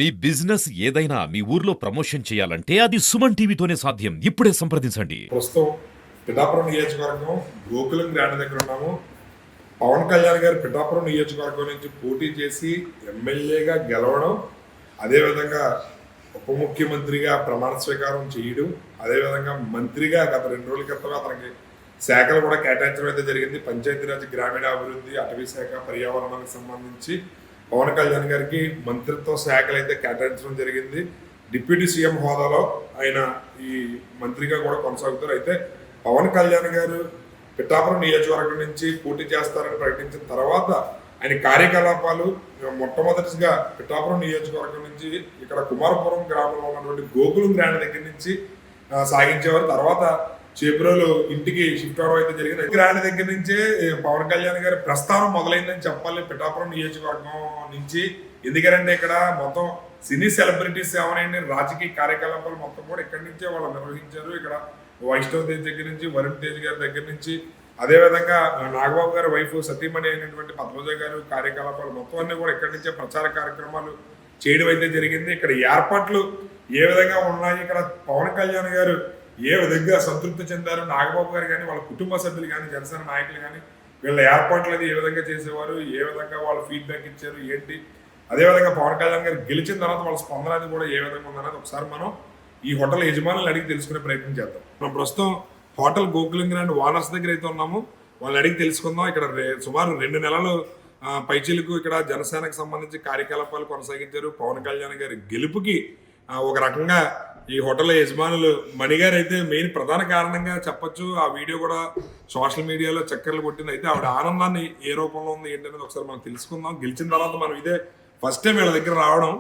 మీ business ఏదైనా మీ ఊర్లో promotion చేయాలంటే అది సుమన్ టీవీతోనే సాధ్యం. ఇప్పుడే సంప్రదించండి. ప్రస్తుతం పిఠాపురం నియోజకవర్గం గోకులం గ్రాండ్ దగ్గర ఉన్నాము. పవన్ కళ్యాణ్ గారు పిఠాపురం నియోజకవర్గం నుంచి పోటీ చేసి ఎమ్మెల్యేగా గెలవడం, అదేవిధంగా ఉప ముఖ్యమంత్రిగా ప్రమాణ స్వీకారం చేయడం, అదేవిధంగా మంత్రిగా గత 2 రోజుల క్రితం అతనికి శాఖలు కూడా కేటాయించడం అయితే జరిగింది. పంచాయతీరాజ్, గ్రామీణాభివృద్ధి, అటవీ శాఖ, పర్యావరణానికి సంబంధించి పవన్ కళ్యాణ్ గారికి మంత్రిత్వ శాఖలు అయితే కేటాయించడం జరిగింది. డిప్యూటీ సీఎం హోదాలో ఆయన ఈ మంత్రిగా కూడా కొనసాగుతారు. అయితే పవన్ కళ్యాణ్ గారు పిఠాపురం నియోజకవర్గం నుంచి పోటీ చేస్తారని ప్రకటించిన తర్వాత ఆయన కార్యకలాపాలు మొట్టమొదటిగా పిఠాపురం నియోజకవర్గం నుంచి ఇక్కడ కుమారపురం గ్రామంలో ఉన్నటువంటి గోకులం గ్రాండ్ దగ్గర నుంచి సాగించేవారు. తర్వాత చేబ్రోలు ఇంటికి షిఫ్ట్ అవడం అయితే జరిగింది. గ్రాండ్ దగ్గర నుంచే పవన్ కళ్యాణ్ గారి ప్రస్థానం మొదలైందని చెప్పాలి పిఠాపురం నియోజకవర్గం నుంచి. ఎందుకంటే ఇక్కడ మొత్తం సినీ సెలబ్రిటీస్ ఎవరైనా రాజకీయ కార్యకలాపాలు మొత్తం కూడా ఇక్కడి నుంచే వాళ్ళు నిర్వహించారు. ఇక్కడ వైష్ణవ్ తేజ్ దగ్గర నుంచి, వరుణ్ తేజ్ గారి దగ్గర నుంచి, అదేవిధంగా నాగబాబు గారి వైఫ్ సతీమణి అయినటువంటి పద్మజ గారు కార్యకలాపాలు మొత్తం అన్ని కూడా ఇక్కడి నుంచే ప్రచార కార్యక్రమాలు చేయడం అయితే జరిగింది. ఇక్కడ ఏర్పాట్లు ఏ విధంగా ఉన్నాయి, ఇక్కడ పవన్ కళ్యాణ్ గారు ఏ విధంగా సంతృప్తి చెందారు, నాగబాబు గారు కానీ వాళ్ళ కుటుంబ సభ్యులు కానీ జనసేన నాయకులు కానీ వీళ్ళ ఏర్పాట్లు అది ఏ విధంగా చేసేవారు, ఏ విధంగా వాళ్ళు ఫీడ్బ్యాక్ ఇచ్చారు ఏంటి, అదేవిధంగా పవన్ కళ్యాణ్ గారు గెలిచిన తర్వాత వాళ్ళ స్పందన అది కూడా ఏ విధంగా ఉందన్నది ఒకసారి మనం ఈ హోటల్ యజమానులను అడిగి తెలుసుకునే ప్రయత్నం చేద్దాం. మనం ప్రస్తుతం హోటల్ గోకులం గ్రాండ్ ఓనర్స్ దగ్గర అయితే ఉన్నాము. వాళ్ళని అడిగి తెలుసుకుందాం. ఇక్కడ సుమారు 2 నెలలు పైచీలకు ఇక్కడ జనసేనకు సంబంధించి కార్యకలాపాలు కొనసాగించారు. పవన్ కళ్యాణ్ గారి గెలుపుకి ఒక రకంగా ఈ హోటల్ యజమానులు మణిగారు అయితే మెయిన్ ప్రధాన కారణంగా చెప్పొచ్చు. ఆ వీడియో కూడా సోషల్ మీడియాలో చక్కర్లు కొట్టింది. అయితే ఆవిడ ఆనందాన్ని ఏ రూపంలో ఉంది ఏంటనేది ఒకసారి మనం తెలుసుకుందాం. గెలిచిన తర్వాత మనం ఇదే ఫస్ట్ టైం వీళ్ళ దగ్గర రావడం.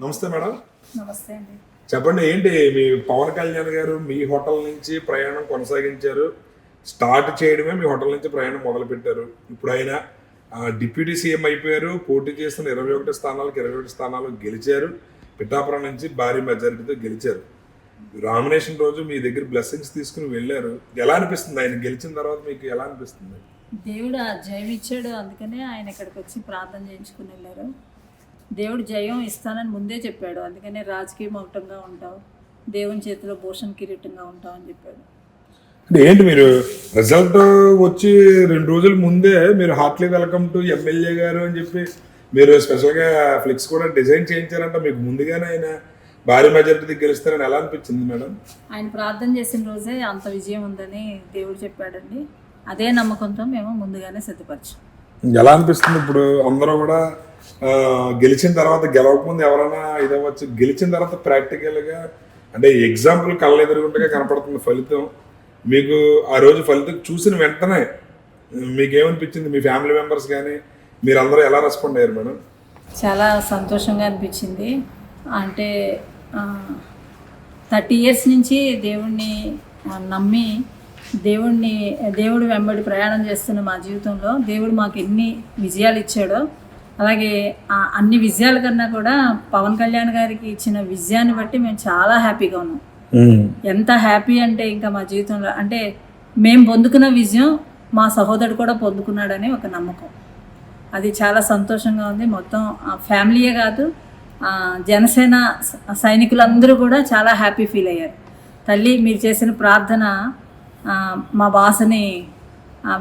నమస్తే మేడం. నమస్తే అండి. చెప్పండి, ఏంటి మీ పవన్ కళ్యాణ్ గారు మీ హోటల్ నుంచి ప్రయాణం కొనసాగించారు, స్టార్ట్ చేయడమే మీ హోటల్ నుంచి ప్రయాణం మొదలుపెట్టారు. ఇప్పుడు ఆయన డిప్యూటీ సీఎం అయిపోయారు. పోటీ చేసిన 21 స్థానాలకు 21 స్థానాలు గెలిచారు. పిఠాపురం నుంచి భారీ మెజారిటీతో గెలిచారు. నామినేషన్ రోజు మీ దగ్గర బ్లెస్సింగ్స్ తీసుకుని వెళ్ళారు. ఎలా అనిపిస్తుంది ఆయన గెలిచిన తర్వాత మీకు ఎలా అనిపిస్తుంది? దేవుడు ఆ జయం ఇచ్చాడు, అందుకనే ఆయన ఇక్కడికి వచ్చి ప్రార్థన చేయించుకుని వెళ్ళారు. దేవుడు జయం ఇస్తానని ముందే చెప్పాడు, అందుకనే రాజకీయ మౌటంగా ఉంటావు, దేవుని చేతిలో భూషణ్ కిరీటంగా ఉంటావు అని చెప్పాడు. అంటే ఏంటి మీరు రిజల్ట్ వచ్చి 2 రోజుల ముందే మీరు హార్ట్లీ వెల్కమ్ టు ఎమ్మెల్యే గారు అని చెప్పి మీరు స్పెషల్గా ఫ్లెక్స్ కూడా డిజైన్ చేయించారంట. మీకు ముందుగానే ఆయన భారీ మెజారిటీ గెలుస్తారని ఎలా అనిపించింది మేడం? ఆయన ప్రార్థన చేసిన రోజే అంత విజయం ఉందని దేవుడు చెప్పాడండి. అదే నమ్మకంతో మేము ముందుగానే సిద్ధపరచాం. ఎలా అనిపిస్తుంది ఇప్పుడు? అందరూ కూడా గెలిచిన తర్వాత, గెలవకముందు ఎవరైనా ఇదవచ్చు, గెలిచిన తర్వాత ప్రాక్టికల్గా అంటే ఎగ్జాంపుల్ కళ్ళ ఎదురుగుంటగా కనపడుతుంది ఫలితం. మీకు ఆ రోజు ఫలితం చూసిన వెంటనే మీకేమనిపించింది? మీ ఫ్యామిలీ మెంబర్స్ కానీ మీరందరూ ఎలా రెస్పాండ్ అయ్యారు మేడం? చాలా సంతోషంగా అనిపించింది. అంటే 30 years నుంచి దేవుణ్ణి నమ్మి దేవుడు వెంబడి ప్రయాణం చేస్తున్న మా జీవితంలో దేవుడు మాకు ఎన్ని విజయాలు ఇచ్చాడో, అలాగే అన్ని విజయాల కన్నా కూడా పవన్ కళ్యాణ్ గారికి ఇచ్చిన విజయాన్ని బట్టి మేము చాలా హ్యాపీగా ఉన్నాం. ఎంత హ్యాపీ అంటే ఇంకా మా జీవితంలో అంటే మేము పొందుకున్న విజయం మా సహోదరుడు కూడా పొందుకున్నాడని ఒక నమ్మకం. అది చాలా సంతోషంగా ఉంది. మొత్తం ఫ్యామిలీయే కాదు, జనసేన సైనికులందరూ కూడా చాలా హ్యాపీ ఫీల్ అయ్యారు. తల్లి మీరు చేసిన ప్రార్థన మా బాస్ని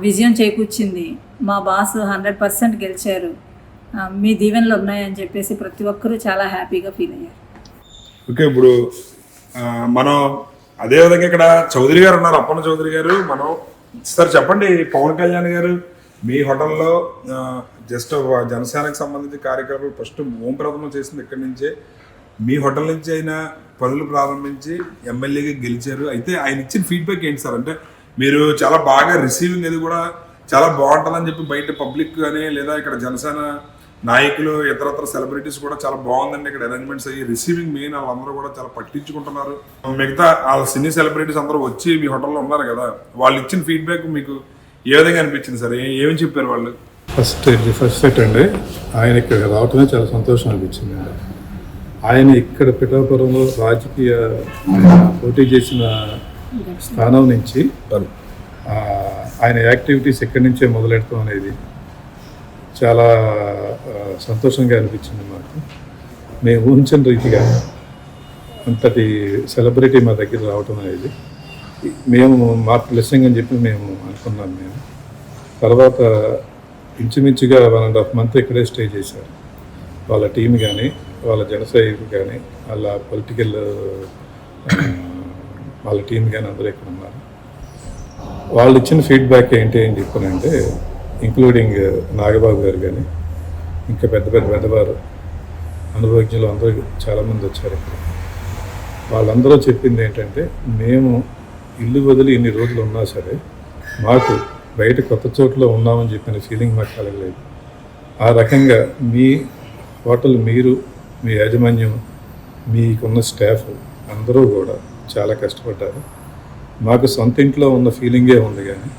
విజయం చేకూర్చింది, మా బాస్ 100% గెలిచారు, మీ దీవెనలు ఉన్నాయని చెప్పేసి ప్రతి ఒక్కరూ చాలా హ్యాపీగా ఫీల్ అయ్యారు. ఓకే, ఇప్పుడు మనం అదేవిధంగా ఇక్కడ చౌదరి గారు ఉన్నారు, అప్పన్న చౌదరి గారు. మనం సార్ చెప్పండి, పవన్ కళ్యాణ్ గారు మీ హోటల్లో జస్ట్ జనసేనకు సంబంధించి కార్యక్రమాలు ఫస్ట్ ఓంప్రథమం చేసింది ఇక్కడి నుంచే. మీ హోటల్ నుంచి ఆయన పనులు ప్రారంభించి ఎమ్మెల్యేగా గెలిచారు. అయితే ఆయన ఇచ్చిన ఫీడ్బ్యాక్ ఏంటి సార్? అంటే మీరు చాలా బాగా రిసీవింగ్ అది కూడా చాలా బాగుంటుందని చెప్పి బయట పబ్లిక్ కానీ లేదా ఇక్కడ జనసేన నాయకులు ఇతరత్ర సెలబ్రిటీస్ కూడా చాలా బాగుందండి ఇక్కడ అరేంజ్మెంట్స్ అయ్యి, రిసీవింగ్ మెయిన్ వాళ్ళందరూ కూడా చాలా పట్టించుకుంటున్నారు. మిగతా వాళ్ళ సినీ సెలబ్రిటీస్ అందరూ వచ్చి మీ హోటల్లో ఉన్నారు కదా, వాళ్ళు ఇచ్చిన ఫీడ్బ్యాక్ మీకు ఏ విధంగా అనిపించింది సార్? ఏమని చెప్పారు వాళ్ళు? ఫస్ట్ సెట్ అండి, ఆయన ఇక్కడ రావటమే చాలా సంతోషం అనిపించింది అండి. ఆయన ఇక్కడ పిఠాపురంలో రాజకీయ పోటీ చేసిన స్థానం నుంచి ఆయన యాక్టివిటీస్ ఎక్కడి నుంచే మొదలెడతాం అనేది చాలా సంతోషంగా అనిపించింది మాకు. మేము ఊహించిన రీతిగా అంతటి సెలబ్రిటీ మా దగ్గర రావటం అనేది మేము మా బ్లెస్సింగ్ అని చెప్పి మేము అనుకున్నాం. మేము తర్వాత ఇంచుమించుగా 1.5 month ఇక్కడే స్టే చేశారు. వాళ్ళ టీం కానీ, వాళ్ళ జనసైనికులు కానీ, వాళ్ళ పొలిటికల్ వాళ్ళ టీం కానీ అందరూ ఇక్కడ ఉన్నారు. వాళ్ళు ఇచ్చిన ఫీడ్బ్యాక్ ఏంటి అని చెప్పానంటే, ఇంక్లూడింగ్ నాగబాబు గారు కానీ, ఇంకా పెద్దవారు అనుభవజ్ఞులు అందరూ చాలామంది వచ్చారు ఇక్కడ. వాళ్ళందరూ చెప్పింది ఏంటంటే, మేము ఇల్లు వదిలి ఇన్ని రోజులు ఉన్నా సరే మాకు బయట కొత్త చోట్ల ఉన్నామని చెప్పిన ఫీలింగ్ మాకు కలగలేదు. ఆ రకంగా మీ హోటల్, మీరు, మీ యాజమాన్యం, మీకున్న స్టాఫ్ అందరూ కూడా చాలా కష్టపడ్డారు. మాకు సొంత ఇంట్లో ఉన్న ఫీలింగే ఉంది, కానీ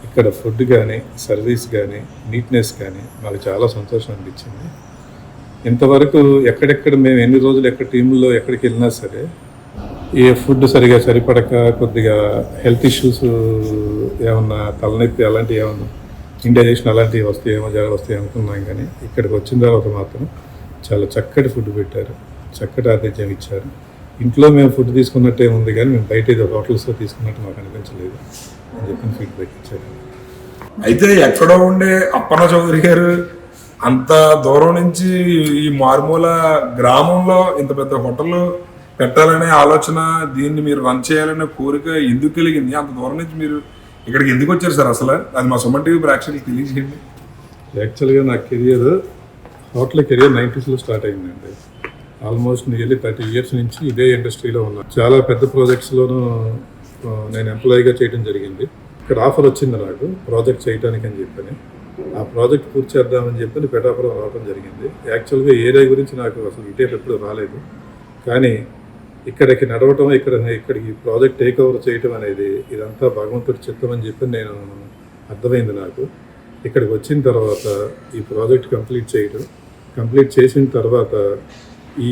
ఇక్కడ ఫుడ్ కానీ, సర్వీస్ కానీ, నీట్నెస్ కానీ మాకు చాలా సంతోషం అనిపించింది. ఇంతవరకు ఎక్కడెక్కడ మేము ఎన్ని రోజులు ఎక్కడ టీముల్లో ఎక్కడికి వెళ్ళినా సరే ఏ ఫుడ్ సరిగా సరిపడక కొద్దిగా హెల్త్ ఇష్యూస్ ఏమన్నా, తలనొప్పి అలాంటివి ఏమన్నా, ఇండైజెషన్ అలాంటివి వస్తాయి అనుకున్నాం. కానీ ఇక్కడికి వచ్చిన తర్వాత మాత్రం చాలా చక్కటి ఫుడ్ పెట్టారు, చక్కటి ఆతిథ్యం ఇచ్చారు. ఇంట్లో మేము ఫుడ్ తీసుకున్నట్టే ఉంది, కానీ మేము బయట ఏదో హోటల్స్లో తీసుకున్నట్టు మాకు అనిపించలేదు అని చెప్పిన ఫీడ్బ్యాక్ ఇచ్చారు. అయితే ఎక్కడో ఉండే అప్పన్న చౌదరి గారు అంత దూరం నుంచి ఈ మారుమూల గ్రామంలో ఇంత పెద్ద హోటల్ పెట్టాలనే ఆలోచన, దీన్ని మీరు రన్ చేయాలనే కోరిక ఎందుకు కలిగింది? అంత దూరం నుంచి మీరు ఇక్కడికి ఎందుకు వచ్చారు సార్? అసలు అది మా సుమన్ టీవీ ప్రేక్షకులకు తెలియజేయండి. యాక్చువల్గా నా హోటల్ కెరియర్ 90s స్టార్ట్ అయిందండి. ఆల్మోస్ట్ నియర్లీ 30 years నుంచి ఇదే ఇండస్ట్రీలో ఉన్నాను. చాలా పెద్ద ప్రాజెక్ట్స్లోనూ నేను ఎంప్లాయీగా చేయడం జరిగింది. ఇక్కడ ఆఫర్ వచ్చింది నాకు ప్రాజెక్ట్ చేయడానికి అని చెప్పని. ఆ ప్రాజెక్ట్ పూర్తి చేద్దామని చెప్పని పిఠాపురం రావడం జరిగింది. యాక్చువల్గా ఏరియా గురించి నాకు అసలు ఇటే ఎప్పుడు రాలేదు, కానీ ఇక్కడికి నడవటం, ఇక్కడికి ప్రాజెక్ట్ టేక్ ఓవర్ చేయటం అనేది ఇదంతా భగవంతుడి చిత్తం అని చెప్పి నేను అర్థమైంది నాకు. ఇక్కడికి వచ్చిన తర్వాత ఈ ప్రాజెక్ట్ కంప్లీట్ చేసిన తర్వాత ఈ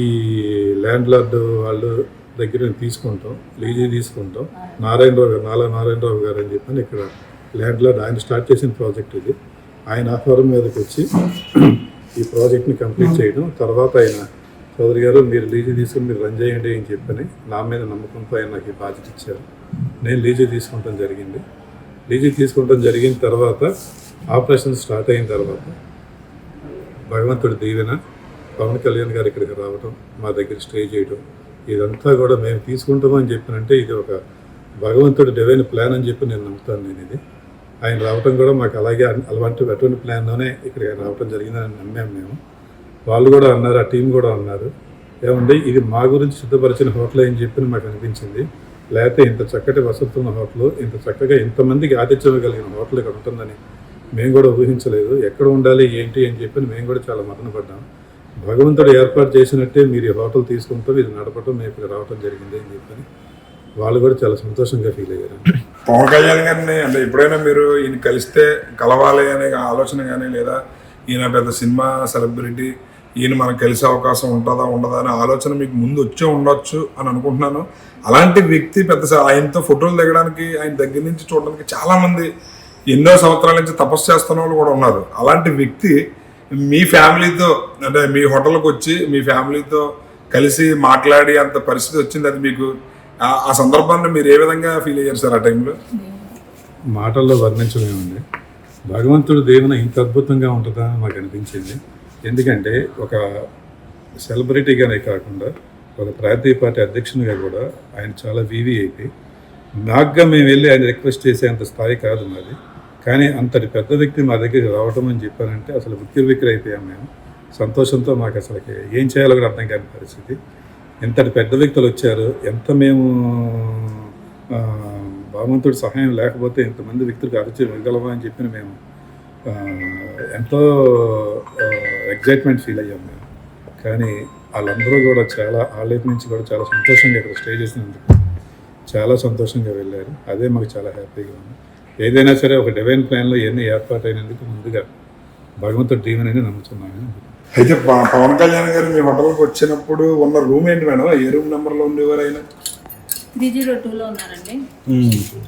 ల్యాండ్ లార్డ్ వాళ్ళు దగ్గర తీసుకుంటాం, లీజీ తీసుకుంటాం. నారాయణరావు గారు అని చెప్పని ఇక్కడ ల్యాండ్ లార్డ్, ఆయన స్టార్ట్ చేసిన ప్రాజెక్ట్ ఇది. ఆయన ఆహ్వానం మీదకి వచ్చి ఈ ప్రాజెక్ట్ని కంప్లీట్ చేయడం. తర్వాత ఆయన చౌదరి గారు మీరు లీజీ తీసుకుని మీరు రన్ చేయండి అని చెప్పని నా మీద నమ్మకంతో ఆయన నాకు ఈ బాధ్యత ఇచ్చారు. నేను లీజీ తీసుకుంటాం జరిగిన తర్వాత ఆపరేషన్ స్టార్ట్ అయిన తర్వాత భగవంతుడి దీవెన, పవన్ కళ్యాణ్ గారు ఇక్కడికి రావడం, మా దగ్గర స్టే చేయడం, ఇదంతా కూడా మేము తీసుకుంటామని చెప్పినంటే ఇది ఒక భగవంతుడి డివైన్ ప్లాన్ అని చెప్పి నేను నమ్ముతాను. నేను ఇది ఆయన రావటం కూడా మాకు అలాగే అటువంటి ప్లాన్లోనే ఇక్కడికి రావటం జరిగిందని నమ్మాము మేము. వాళ్ళు కూడా అన్నారు, ఆ టీం కూడా అన్నారు, ఏమండి ఇది మా గురించి సిద్ధపరిచిన హోటల్ అని చెప్పి మాకు అనిపించింది. లేకపోతే ఇంత చక్కటి వసతులు ఉన్న హోటల్, ఇంత చక్కగా ఇంతమందికి ఆతిథ్యం కలిగిన హోటల్ ఇక్కడ ఉంటుందని మేము కూడా ఊహించలేదు. ఎక్కడ ఉండాలి ఏంటి అని చెప్పి మేము కూడా చాలా మదన పడ్డాం. భగవంతుడు ఏర్పాటు చేసినట్టే మీరు ఈ హోటల్ తీసుకుంటాం, ఇది నడపటం, మేము ఇక్కడ రావటం జరిగింది అని చెప్పని వాళ్ళు కూడా చాలా సంతోషంగా ఫీల్ అయ్యారు. పవన్ కళ్యాణ్ గారిని అంటే ఎప్పుడైనా మీరు ఈయన కలిస్తే కలవాలి అనే ఆలోచన కానీ, లేదా ఈయన పెద్ద సినిమా సెలబ్రిటీ, ఈయన మనకు కలిసే అవకాశం ఉంటుందా ఉండదా అనే ఆలోచన మీకు ముందు వచ్చే ఉండొచ్చు అని అనుకుంటున్నాను. అలాంటి వ్యక్తి ఆయనతో ఫోటోలు దిగడానికి, ఆయన దగ్గర నుంచి చూడడానికి చాలామంది ఎన్నో సంవత్సరాల నుంచి తపస్సు చేస్తున్న వాళ్ళు కూడా ఉన్నారు. అలాంటి వ్యక్తి మీ ఫ్యామిలీతో అంటే మీ హోటల్కి వచ్చి మీ ఫ్యామిలీతో కలిసి మాట్లాడి అంత పరిస్థితి వచ్చింది. అది మీకు ఆ సందర్భాన్ని మీరు ఏ విధంగా ఫీల్ అయ్యారు సార్ ఆ టైంలో? మాటల్లో వర్ణించలేమండి. భగవంతుడు దేవున ఇంత అద్భుతంగా ఉంటుందా అని మాకు అనిపించింది. ఎందుకంటే ఒక సెలబ్రిటీగానే కాకుండా ఒక ప్రాంతీయ పార్టీ అధ్యక్షునిగా కూడా ఆయన చాలా వీవీఐపీ. నాకుగా మేము వెళ్ళి ఆయన రిక్వెస్ట్ చేసేంత స్థాయి కాదు మాది, కానీ అంతటి పెద్ద వ్యక్తి మా దగ్గరికి రావటం అని చెప్పారంటే అసలు ఉక్కిరిబిక్కిరి అయిపోయాం మేము. సంతోషంతో మాకు అసలుకి ఏం చేయాలో కూడా అర్థం కాని పరిస్థితి. ఎంతటి పెద్ద వ్యక్తులు వచ్చారు, ఎంత మేము భగవంతుడి సహాయం లేకపోతే ఇంతమంది వ్యక్తులకు అరిచి వెళ్ళగలమా అని చెప్పి మేము ఎంతో ఎగ్జైట్మెంట్ ఫీల్ అయ్యాం మేము. కానీ వాళ్ళందరూ కూడా చాలా వాళ్ళైపు నుంచి కూడా చాలా సంతోషంగా ఇక్కడ స్టే చేసినందుకు చాలా సంతోషంగా వెళ్ళారు. అదే మాకు చాలా హ్యాపీగా ఉంది. ఏదైనా సరే ఒక డివైన్ ప్లాన్లో ఎన్ని ఏర్పాటు అయినందుకు ముందుగా భగవంతుడి దీవెన అని నమ్ముతున్నాను. అయితే పవన్ కళ్యాణ్ గారు మీ హోటల్కి వచ్చినప్పుడు ఉన్న రూమ్ ఏంటి మేడం? ఏ రూమ్ నెంబర్లో ఉండేవారు ఆయన? 302లో ఉన్నారండి.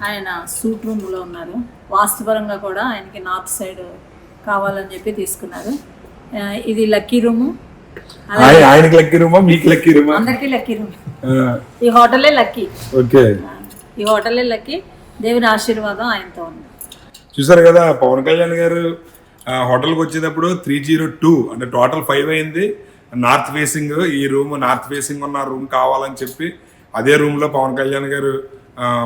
ఆయన సూట్ రూమ్లో ఉన్నారు. వాస్తుపరంగా కూడా ఆయనకి నార్త్ సైడ్ కావాలని చెప్పి తీసుకున్నారు. ఇది లక్కీ రూము. ఆయనకి లక్కీ రూమా, మీకు లక్కీ రూమా? అందరికీ లక్కీ రూమ్. ఈ హోటలే లక్కీ. ఓకే, ఈ హోటలే లక్కీ. దేవుని ఆశీర్వాదం ఆయనతో ఉంది. చూసారు కదా పవన్ కళ్యాణ్ గారు హోటల్కి వచ్చేటప్పుడు 302 అంటే టోటల్ 5 అయింది. నార్త్ ఫేసింగ్, ఈ రూమ్ నార్త్ ఫేసింగ్ ఉన్న రూమ్ కావాలని చెప్పి అదే రూమ్లో పవన్ కళ్యాణ్ గారు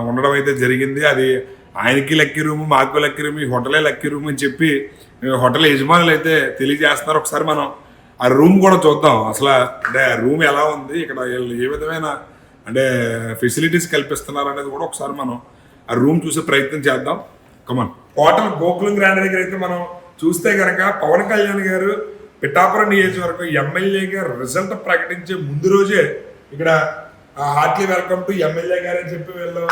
ఉండడం అయితే జరిగింది. అది ఆయనకి లక్కీ రూమ్, మాకు లక్కీ రూమ్, ఈ హోటలే లక్కీ రూమ్ అని చెప్పి హోటల్ యజమానులు అయితే తెలియజేస్తున్నారు. ఒకసారి మనం ఆ రూమ్ కూడా చూద్దాం. అసలు అంటే రూమ్ ఎలా ఉంది, ఇక్కడ ఏ విధమైన అంటే ఫెసిలిటీస్ కల్పిస్తున్నారు అనేది కూడా ఒకసారి మనం ఆ రూమ్ చూసే ప్రయత్నం చేద్దాం. కమన్. హోటల్ గోకులం గ్రాండ్ దగ్గర అయితే మనం చూస్తే కనుక పవన్ కళ్యాణ్ గారు పిఠాపురం నియోజకవర్గం ఎమ్మెల్యేగా రిజల్ట్ ప్రకటించే ముందు రోజే ఇక్కడ హార్ట్లీ వెల్కమ్ టు ఎమ్మెల్యే గారు అని చెప్పి వీళ్ళు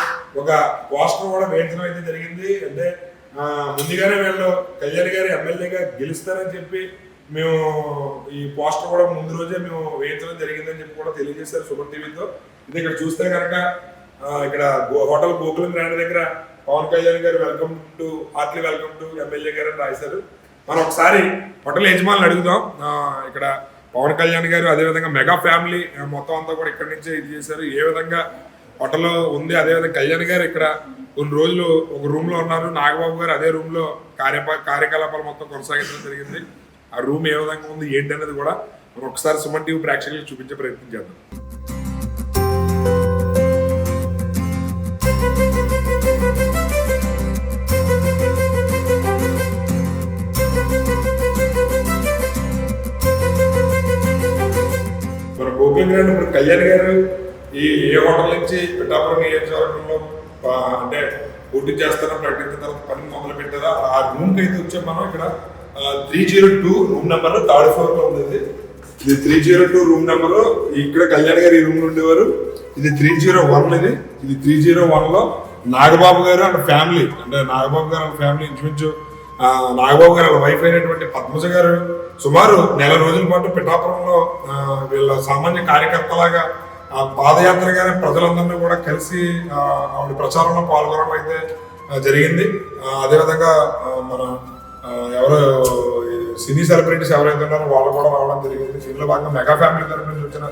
ఒక పోస్టర్ కూడా వేయించడం అయితే జరిగింది. అంటే ముందుగానే వీళ్ళు కళ్యాణ్ గారు ఎమ్మెల్యేగా గెలుస్తారని చెప్పి మేము ఈ పోస్టర్ కూడా ముందు రోజే మేము వేయించడం జరిగిందని చెప్పి కూడా తెలియజేశారు సుమన్ టీవీతో. ఇది ఇక్కడ చూస్తే కనుక ఇక్కడ హోటల్ గోకులం గ్రాండ్ దగ్గర పవన్ కళ్యాణ్ గారు హార్ట్లీ వెల్కమ్ టు ఎమ్మెల్యే గారు అని రాశారు. మనం ఒకసారి హోటల్ యజమానులు అడుగుదాం. ఇక్కడ పవన్ కళ్యాణ్ గారు అదేవిధంగా మెగా ఫ్యామిలీ మొత్తం అంతా కూడా ఇక్కడి నుంచే ఇది చేశారు. ఏ విధంగా హోటల్ ఉంది, అదేవిధంగా కళ్యాణ్ గారు ఇక్కడ కొన్ని రోజులు ఒక రూమ్ లో ఉన్నారు, నాగబాబు గారు అదే రూమ్ లో కార్యకలాపాలు మొత్తం కొనసాగించడం జరిగింది. ఆ రూమ్ ఏ విధంగా ఉంది ఏంటి అనేది కూడా మనం ఒకసారి సుమన్ టీవీ ప్రేక్షకులకు చూపించే ప్రయత్నం చేద్దాం. ఇప్పుడు కళ్యాణ్ గారు ఏ హోటల్ నుంచి పిఠాపురం నియోజకవర్గంలో అంటే పోటీ చేస్తారని ప్రకటించిన తర్వాత పని మొదలు పెట్టారా ఆ రూమ్ కి అయితే వచ్చాం మనం. ఇక్కడ 302 రూమ్ నెంబర్ 3rd floor లో ఉంది. ఇది 302 రూమ్ నెంబర్. ఇక్కడ కళ్యాణ్ గారు ఈ రూమ్ లో ఉండేవారు. ఇది 301 ఇది 301 లో నాగబాబు గారు అండ్ ఫ్యామిలీ, అంటే నాగబాబు గారు అండ్ ఫ్యామిలీ ఇంచుమించు నాగబాబు గారు వైఫ్ అయినటువంటి పద్మజ గారు సుమారు 1 నెల రోజుల పాటు పిఠాపురంలో వీళ్ళ సామాన్య కార్యకర్తలాగా పాదయాత్రగానే ప్రజలందరినీ కూడా కలిసి ఆవిడ ప్రచారంలో పాల్గొనడం అయితే జరిగింది. అదేవిధంగా మన ఎవరు సినీ సెలబ్రిటీస్ ఎవరైతే ఉన్నారో వాళ్ళు కూడా రావడం జరిగింది. దీనిలో భాగంగా మెగా ఫ్యామిలీ తరఫు నుంచి వచ్చిన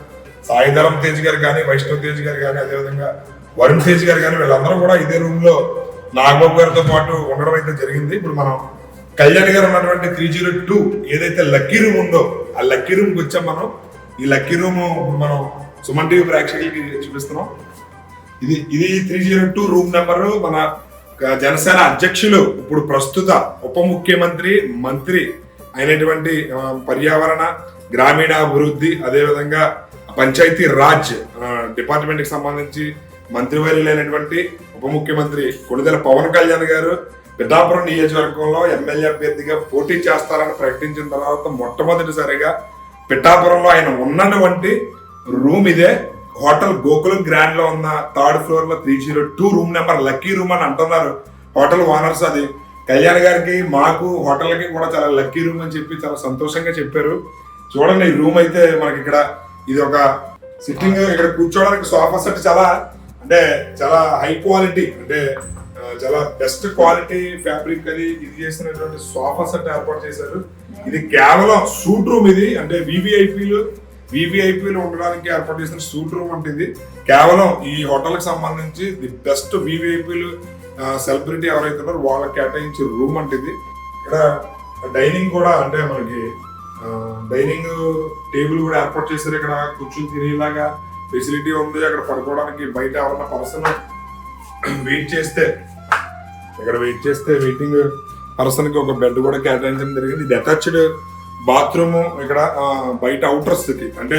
సాయిధరం తేజ్ గారు కానీ, వైష్ణవ్ తేజ్ గారు కానీ, అదేవిధంగా వరుణ్ తేజ్ గారు కానీ వీళ్ళందరూ కూడా ఇదే రూమ్ లో నాగబాబు గారితో పాటు ఉండడం అయితే జరిగింది. ఇప్పుడు మనం కళ్యాణ్ గారు ఉన్నటువంటి 302 ఏదైతే లక్కీ రూమ్ ఉందో ఆ లక్కీ రూమ్ కి వచ్చాం మనం. ఈ లక్కీ రూమ్ మనం సుమన్ టీవీ ప్రేక్షకులకి చూపిస్తున్నాం. ఇది 302 రూమ్ నెంబరు. మన జనసేన అధ్యక్షులు ఇప్పుడు ప్రస్తుత ఉప ముఖ్యమంత్రి మంత్రి అయినటువంటి పర్యావరణ గ్రామీణాభివృద్ధి అదేవిధంగా పంచాయతీ రాజ్ డిపార్ట్మెంట్ కి సంబంధించి మంత్రివర్యులైనటువంటి ఉప ముఖ్యమంత్రి కొణిదెల పవన్ కళ్యాణ్ గారు పిఠాపురం నియోజకవర్గంలో ఎమ్మెల్యే అభ్యర్థిగా పోటీ చేస్తారని ప్రకటించిన తర్వాత మొట్టమొదటిసారిగా పిఠాపురంలో ఆయన ఉన్నటువంటి రూమ్ ఇదే. హోటల్ గోకులం గ్రాండ్ లో ఉన్న 3rd floor లో 302 రూమ్ నెంబర్ లక్కీ రూమ్ అని అంటున్నారు హోటల్ ఓనర్స్. అది కళ్యాణ్ గారికి మాకు హోటల్కి కూడా చాలా లక్కీ రూమ్ అని చెప్పి చాలా సంతోషంగా చెప్పారు. చూడండి ఈ రూమ్ అయితే మనకి ఇక్కడ ఇది ఒక సిట్టింగ్, ఇక్కడ కూర్చోవడానికి సోఫా సెట్ చాలా హై క్వాలిటీ, అంటే చాలా బెస్ట్ క్వాలిటీ ఫ్యాబ్రిక్ అది ఇది చేసినటువంటి సోఫా సెట్ ఏర్పాటు చేశారు. ఇది కేవలం సూట్ రూమ్. ఇది అంటే వివిఐపీలు ఉండడానికి ఏర్పాటు చేసిన సూట్ రూమ్ అంటే ఇది కేవలం ఈ హోటల్ కి సంబంధించి ది బెస్ట్ వివిఐపీలు సెలబ్రిటీ ఎవరైతే ఉన్నారో వాళ్ళకి కేటాయించే రూమ్ అంటే ఇది. ఇక్కడ డైనింగ్ కూడా అంటే మనకి డైనింగ్ టేబుల్ కూడా ఏర్పాటు చేశారు. ఇక్కడ కూర్చుని తినేలాగా ఫెసిలిటీ ఉంది. అక్కడ పడుకోవడానికి బయట ఎవరన్నా పర్సన్ వెయిట్ చేస్తే వెయిటింగ్ పర్సన్ కి ఒక బెడ్ కూడా కేటాయించడం జరిగింది. ఇది అటాచ్డ్ బాత్రూమ్. ఇక్కడ బయట అవుటర్స్ కి అంటే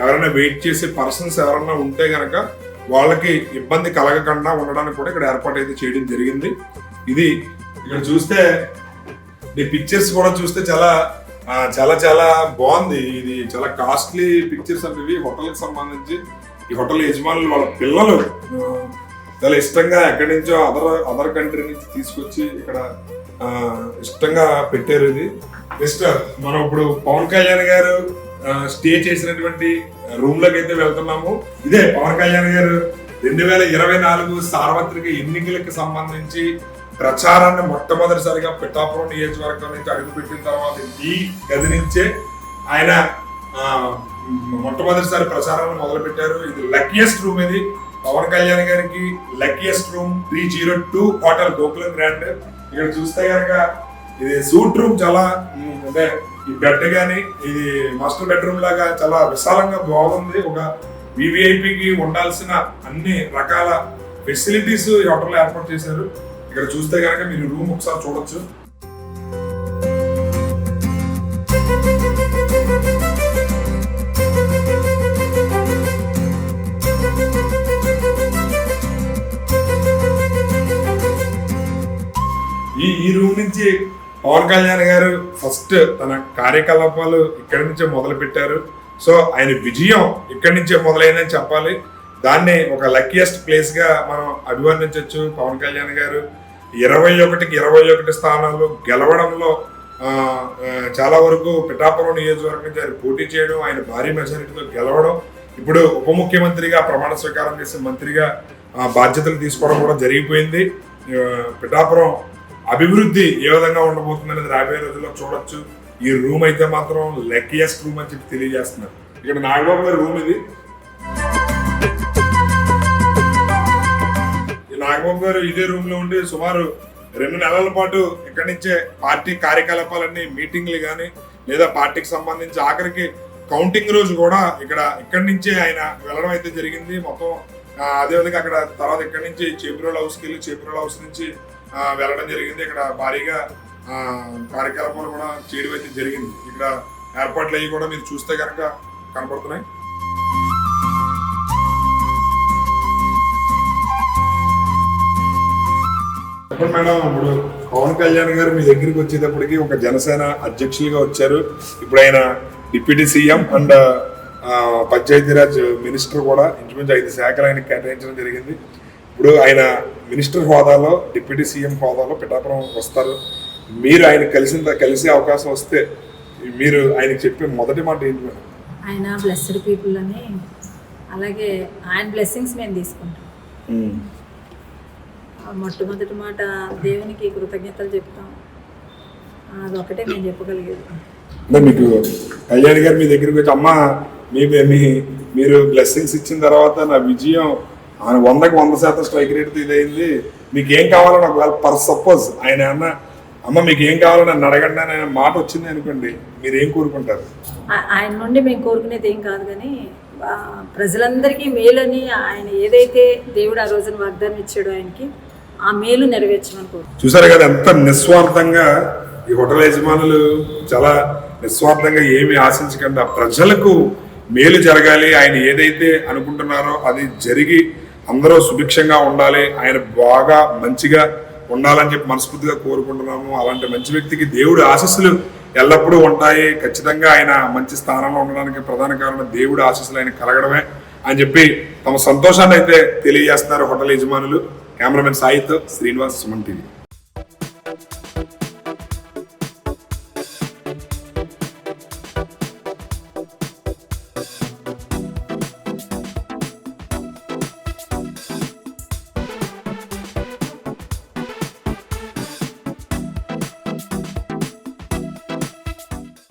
ఎవరైనా వెయిట్ చేసే పర్సన్స్ ఎవరైనా ఉంటే గనక వాళ్ళకి ఇబ్బంది కలగకుండా ఉండడానికి కూడా ఇక్కడ ఏర్పాటు అయితే చేయడం జరిగింది. ఇది ఇక్కడ చూస్తే ఈ పిక్చర్స్ కూడా చూస్తే చాలా చాలా చాలా బాగుంది. ఇది చాలా కాస్ట్లీ పిక్చర్స్ అంటే ఇవి హోటల్ కి సంబంధించి. ఈ హోటల్ యజమానులు వాళ్ళ పిల్లలు చాలా ఇష్టంగా ఎక్కడి నుంచో అదర్ కంట్రీ నుంచి తీసుకొచ్చి ఇక్కడ ఇష్టంగా పెట్టారు. ఇది నెక్స్ట్ మనం ఇప్పుడు పవన్ కళ్యాణ్ గారు స్టే చేసినటువంటి రూమ్ లోకి అయితే వెళ్తున్నాము. ఇదే పవన్ కళ్యాణ్ గారు 2024 సార్వత్రిక ఎన్నికలకు సంబంధించి ప్రచారాన్ని మొట్టమొదటిసారిగా పిఠాపురం నియోజకవర్గం నుంచి అడుగుపెట్టిన తర్వాత ఈ గది నుంచే ఆయన ఆ, మొట్టమొదటిసారి ప్రచారాన్ని మొదలు పెట్టారు. ఇది లక్కీయెస్ట్ రూమ్, ఇది పవన్ కళ్యాణ్ గారికి luckiest room 302 hotel Gokulam grand. ఇక్కడ చూస్తే కనుక ఇది సూట్ రూమ్, చాలా అంటే ఈ బెడ్ గానీ ఇది మాస్టర్ బెడ్రూమ్ లాగా చాలా విశాలంగా బాగుంది. ఒక వివిఐపికి ఉండాల్సిన అన్ని రకాల ఫెసిలిటీస్ ఈ హోటల్లో ఏర్పాటు చేశారు. ఇక్కడ చూస్తే కనుక మీరు రూమ్ ఒకసారి చూడొచ్చు. ఈ రూమ్ నుంచి పవన్ కళ్యాణ్ గారు ఫస్ట్ తన కార్యకలాపాలు ఇక్కడి నుంచే మొదలు పెట్టారు. సో ఆయన విజయం ఇక్కడి నుంచే మొదలైందని చెప్పాలి. దాన్ని ఒక లక్కీయెస్ట్ ప్లేస్ గా మనం అభివర్ణించవచ్చు. పవన్ కళ్యాణ్ గారు 21కి 21 స్థానాలు గెలవడంలో చాలా వరకు పిఠాపురం నియోజకవర్గం నుంచి ఆయన పోటీ చేయడం, ఆయన భారీ మెజారిటీతో గెలవడం, ఇప్పుడు ఉప ముఖ్యమంత్రిగా ప్రమాణ స్వీకారం చేసే మంత్రిగా బాధ్యతలు తీసుకోవడం కూడా జరిగిపోయింది. పిఠాపురం అభివృద్ధి ఏ విధంగా ఉండబోతుందనేది రాబోయే రోజుల్లో చూడొచ్చు. ఈ రూమ్ అయితే మాత్రం లక్కీయెస్ట్ రూమ్ అని చెప్పి తెలియజేస్తున్నారు. ఇక్కడ నాగబాబు గారి రూమ్ ఇది. నాగబాబు గారు ఇదే రూమ్ లో ఉండి సుమారు 2 నెలల పాటు ఇక్కడి నుంచే పార్టీ కార్యకలాపాలన్నీ మీటింగ్లు కానీ లేదా పార్టీకి సంబంధించి ఆఖరికి కౌంటింగ్ రోజు కూడా ఇక్కడి నుంచే ఆయన వెళ్ళడం అయితే జరిగింది. మొత్తం అదేవిధంగా అక్కడ తర్వాత ఇక్కడి నుంచి చేబ్రోల్ హౌస్కి వెళ్ళి చేబ్రోల్ హౌస్ నుంచి వెళ్ళడం జరిగింది. ఇక్కడ భారీగా కార్యకలాపాలు కూడా చేయడం అయితే జరిగింది. ఇక్కడ ఏర్పాట్లు అయ్యి కూడా మీరు చూస్తే కనుక కనపడుతున్నాయి. మేడం, ఇప్పుడు పవన్ కళ్యాణ్ గారు మీ దగ్గరికి వచ్చేటప్పటికి ఒక జనసేన అధ్యక్షులుగా వచ్చారు. ఇప్పుడు ఆయన deputy CM and Panchayati Raj minister కూడా ఇంచుమించు 5 శాఖలు ఆయనకి కేటాయించడం జరిగింది. ఇప్పుడు ఆయన మినిస్టర్ హోదాలో, డిప్యూటీ సీఎం హోదాలో పిఠాపురం వస్తారు. మీరు ఆయన కలిసే అవకాశం వస్తే మీరు ఆయనకి చెప్పే మొదటి మాట ఏంటి మేడం? ఆయన బ్లెస్డ్ పీపుల్ అని, అలాగే ఆయన బ్లెస్సింగ్స్ మేము తీసుకుంటాం. మొట్టమొదటి మాట దేవునికి కృతజ్ఞతలు చెప్తాం. అదొకటే నేను చెప్పగలిగేది. మీకు కళ్యాణ్ గారు మీ దగ్గరికి వచ్చి అమ్మ మీరు బ్లెస్సింగ్స్ ఇచ్చిన తర్వాత నా విజయం 100% స్ట్రైక్ రేట్ ఇదైంది, మీకు ఏం కావాలని ఒకవేళ సపోజ్ ఆయన అమ్మ మీకు ఏం కావాలో నన్ను అడగండి అని మాట వచ్చింది అనుకోండి, మీరు ఏం కోరుకుంటారు? ఆయన నుండి మేము కోరుకునేది ఏం కాదు, కానీ ప్రజలందరికీ మేలని ఆయన ఏదైతే దేవుడు ఆ రోజున వాగ్దానం ఇచ్చాడో ఆయనకి ఆ మేలు నెరవేర్చమని కోరుకుంటాం. చూసారు కదా ఎంత నిస్వార్థంగా ఈ హోటల్ యజమానులు చాలా నిస్వార్థంగా ఏమి ఆశించకుండా ప్రజలకు మేలు జరగాలి, ఆయన ఏదైతే అనుకుంటున్నారో అది జరిగి అందరూ సుభిక్షంగా ఉండాలి, ఆయన బాగా మంచిగా ఉండాలని చెప్పి మనస్ఫూర్తిగా కోరుకుంటున్నాము. అలాంటి మంచి వ్యక్తికి దేవుడి ఆశీస్సులు ఎల్లప్పుడూ ఉంటాయి. ఖచ్చితంగా ఆయన మంచి స్థానంలో ఉండడానికి ప్రధాన కారణం దేవుడి ఆశీస్సులు ఆయన కలగడమే అని చెప్పి తమ సంతోషాన్ని అయితే తెలియజేస్తున్నారు హోటల్ యజమానులు. కెమెరామెన్ సాయితో శ్రీనివాస్, సుమన్ టీవీ.